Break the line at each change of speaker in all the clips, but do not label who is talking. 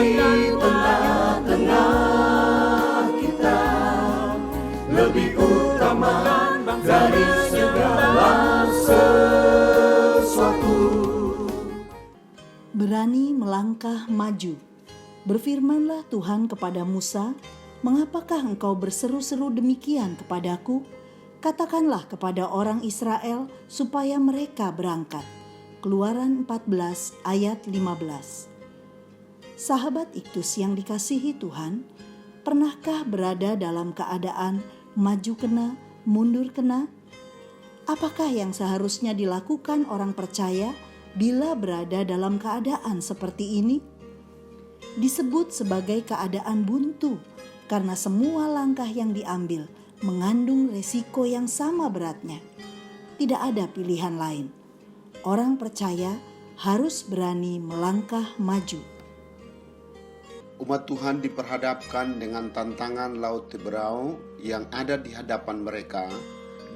tengah-tengah kita lebih utama dari segala sesuatu.
Berani melangkah maju. Berfirmanlah Tuhan kepada Musa, "Mengapakah engkau berseru-seru demikian kepadaku? Katakanlah kepada orang Israel supaya mereka berangkat." Keluaran 14 ayat 15. Sahabat Iktus yang dikasihi Tuhan, pernahkah berada dalam keadaan maju kena, mundur kena? Apakah yang seharusnya dilakukan orang percaya bila berada dalam keadaan seperti ini? Disebut sebagai keadaan buntu karena semua langkah yang diambil mengandung resiko yang sama beratnya. Tidak ada pilihan lain. Orang percaya harus berani melangkah maju.
Umat Tuhan diperhadapkan dengan tantangan Laut Teberau yang ada di hadapan mereka,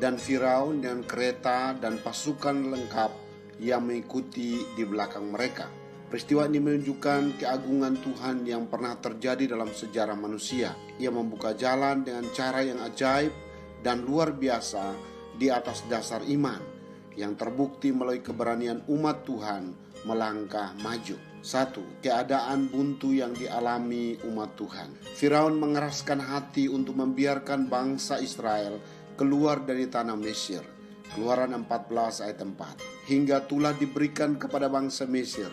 dan Firaun dengan kereta dan pasukan lengkap yang mengikuti di belakang mereka. Peristiwa ini menunjukkan keagungan Tuhan yang pernah terjadi dalam sejarah manusia. Ia membuka jalan dengan cara yang ajaib dan luar biasa di atas dasar iman, yang terbukti melalui keberanian umat Tuhan melangkah maju. 1. Keadaan buntu yang dialami umat Tuhan. Firaun mengeraskan hati untuk membiarkan bangsa Israel keluar dari tanah Mesir. Keluaran 14 ayat 4. Hingga tulah diberikan kepada bangsa Mesir,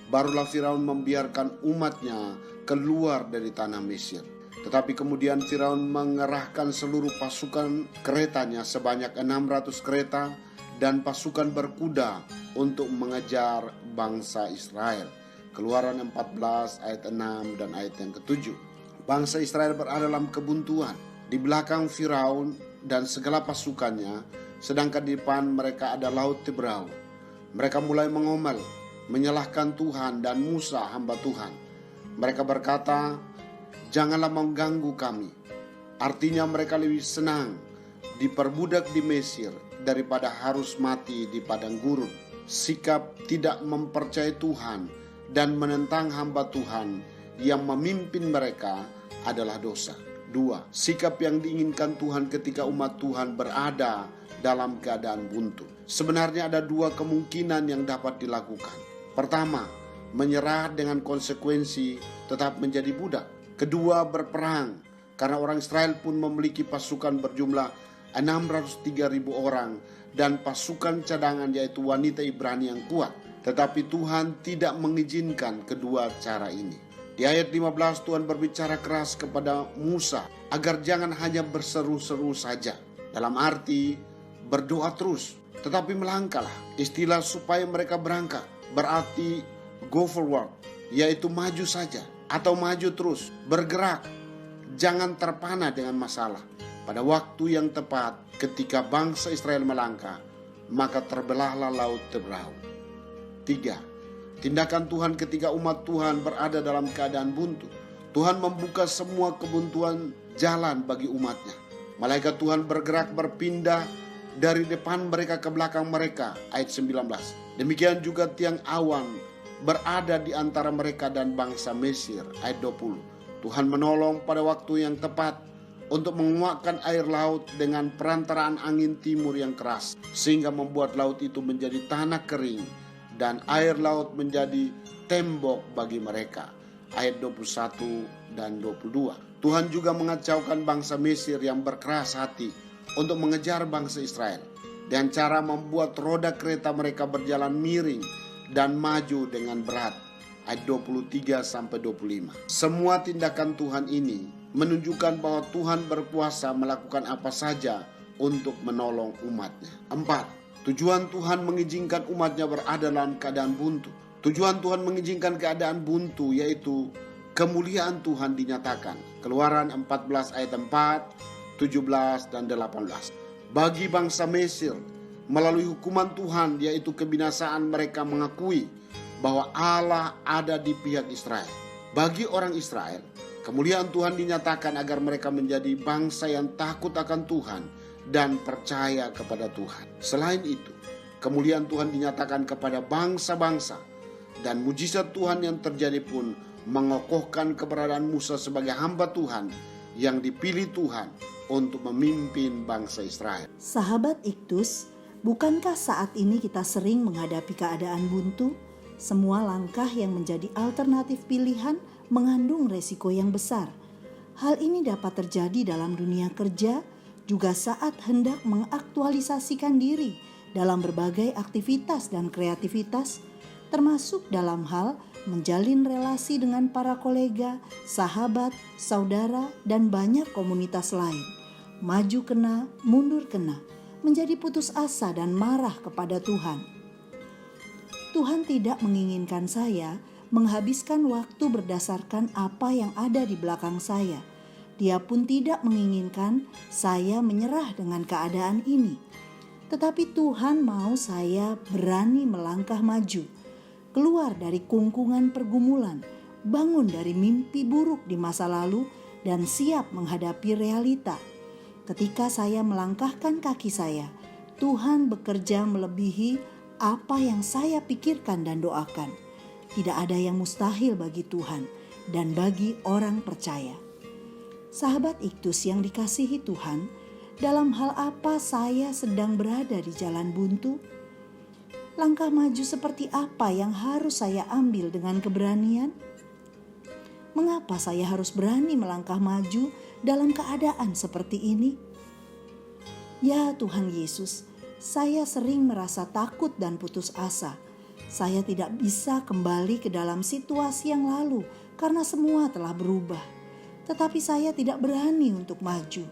barulah Firaun membiarkan umatnya keluar dari tanah Mesir. Tetapi kemudian Firaun mengerahkan seluruh pasukan keretanya sebanyak 600 kereta dan pasukan berkuda untuk mengejar bangsa Israel. Keluaran 14 ayat 6 dan ayat yang ke-7. Bangsa Israel berada dalam kebuntuan. Di belakang Firaun dan segala pasukannya, sedangkan di depan mereka ada Laut Teberau. Mereka mulai mengomel, menyalahkan Tuhan dan Musa hamba Tuhan. Mereka berkata, "Janganlah mengganggu kami." Artinya mereka lebih senang diperbudak di Mesir daripada harus mati di padang gurun. Sikap tidak mempercayai Tuhan dan menentang hamba Tuhan yang memimpin mereka adalah dosa. 2. Sikap yang diinginkan Tuhan ketika umat Tuhan berada dalam keadaan buntu. Sebenarnya ada 2 kemungkinan yang dapat dilakukan. Pertama, menyerah dengan konsekuensi tetap menjadi budak. Kedua, berperang, karena orang Israel pun memiliki pasukan berjumlah 603.000 orang dan pasukan cadangan yaitu wanita Ibrani yang kuat. Tetapi Tuhan tidak mengizinkan kedua cara ini. Di ayat 15 Tuhan berbicara keras kepada Musa agar jangan hanya berseru-seru saja. Dalam arti berdoa terus, tetapi melangkahlah. Istilah supaya mereka berangkat berarti go forward, yaitu maju saja atau maju terus, bergerak. Jangan terpana dengan masalah. Pada waktu yang tepat ketika bangsa Israel melangkah, maka terbelahlah Laut Teberau. 3. Tindakan Tuhan ketika umat Tuhan berada dalam keadaan buntu. Tuhan membuka semua kebuntuan jalan bagi umatnya. Malaikat Tuhan bergerak berpindah dari depan mereka ke belakang mereka. Ayat 19. Demikian juga tiang awan berada di antara mereka dan bangsa Mesir. Ayat 20. Tuhan menolong pada waktu yang tepat untuk menguakkan air laut dengan perantaraan angin timur yang keras, sehingga membuat laut itu menjadi tanah kering dan air laut menjadi tembok bagi mereka. Ayat 21 dan 22. Tuhan juga mengacaukan bangsa Mesir yang berkeras hati untuk mengejar bangsa Israel dengan cara membuat roda kereta mereka berjalan miring dan maju dengan berat. Ayat 23 sampai 25. Semua tindakan Tuhan ini menunjukkan bahwa Tuhan berkuasa melakukan apa saja untuk menolong umatnya. 4. Tujuan Tuhan mengizinkan umatnya berada dalam keadaan buntu. Tujuan Tuhan mengizinkan keadaan buntu yaitu kemuliaan Tuhan dinyatakan. Keluaran 14 ayat 4, 17 dan 18. Bagi bangsa Mesir, melalui hukuman Tuhan yaitu kebinasaan, mereka mengakui bahwa Allah ada di pihak Israel. Bagi orang Israel, kemuliaan Tuhan dinyatakan agar mereka menjadi bangsa yang takut akan Tuhan dan percaya kepada Tuhan. Selain itu, kemuliaan Tuhan dinyatakan kepada bangsa-bangsa Dan mujizat Tuhan yang terjadi pun mengokohkan keberadaan Musa sebagai hamba Tuhan yang dipilih Tuhan untuk memimpin bangsa Israel.
Sahabat Iktus, bukankah saat ini kita sering menghadapi keadaan buntu? Semua langkah yang menjadi alternatif pilihan mengandung resiko yang besar. Hal ini dapat terjadi dalam dunia kerja, juga saat hendak mengaktualisasikan diri dalam berbagai aktivitas dan kreativitas, termasuk dalam hal menjalin relasi dengan para kolega, sahabat, saudara, dan banyak komunitas lain. Maju kena, mundur kena, menjadi putus asa dan marah kepada Tuhan. Tuhan tidak menginginkan saya menghabiskan waktu berdasarkan apa yang ada di belakang saya. Dia pun tidak menginginkan saya menyerah dengan keadaan ini. Tetapi Tuhan mau saya berani melangkah maju, keluar dari kungkungan pergumulan, bangun dari mimpi buruk di masa lalu, dan siap menghadapi realita. Ketika saya melangkahkan kaki saya, Tuhan bekerja melebihi apa yang saya pikirkan dan doakan. Tidak ada yang mustahil bagi Tuhan dan bagi orang percaya. Sahabat Iktus yang dikasihi Tuhan, dalam hal apa saya sedang berada di jalan buntu? Langkah maju seperti apa yang harus saya ambil dengan keberanian? Mengapa saya harus berani melangkah maju dalam keadaan seperti ini? Ya Tuhan Yesus, saya sering merasa takut dan putus asa. Saya tidak bisa kembali ke dalam situasi yang lalu karena semua telah berubah. Tetapi saya tidak berani untuk maju.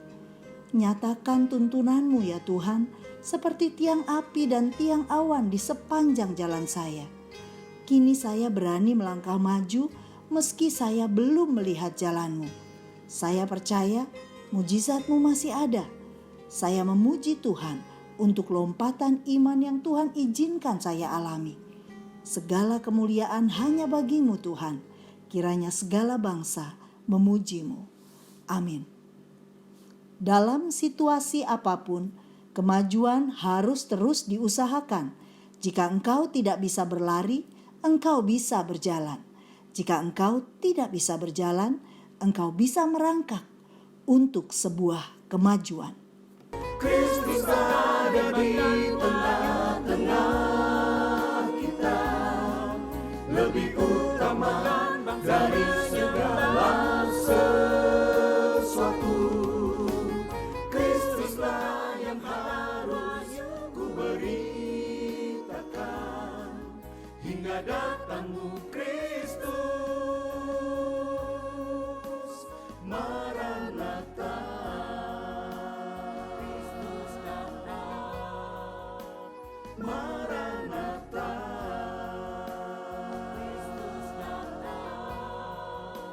Nyatakan tuntunan-Mu ya Tuhan, seperti tiang api dan tiang awan di sepanjang jalan saya. Kini saya berani melangkah maju meski saya belum melihat jalan-Mu. Saya percaya mujizat-Mu masih ada. Saya memuji Tuhan untuk lompatan iman yang Tuhan izinkan saya alami. Segala kemuliaan hanya bagi-Mu Tuhan. Kiranya segala bangsa memuji-Mu. Amin. Dalam situasi apapun, kemajuan harus terus diusahakan. Jika engkau tidak bisa berlari, engkau bisa berjalan. Jika engkau tidak bisa berjalan, engkau bisa merangkak untuk sebuah kemajuan.
Kristus ada di tengah-tengah kita, lebih utama dari segala sesuatu. Kristuslah yang harus ku beritakan hingga datangmu Kristus. Maranatha, Kristus datang. Maranatha, Kristus datang.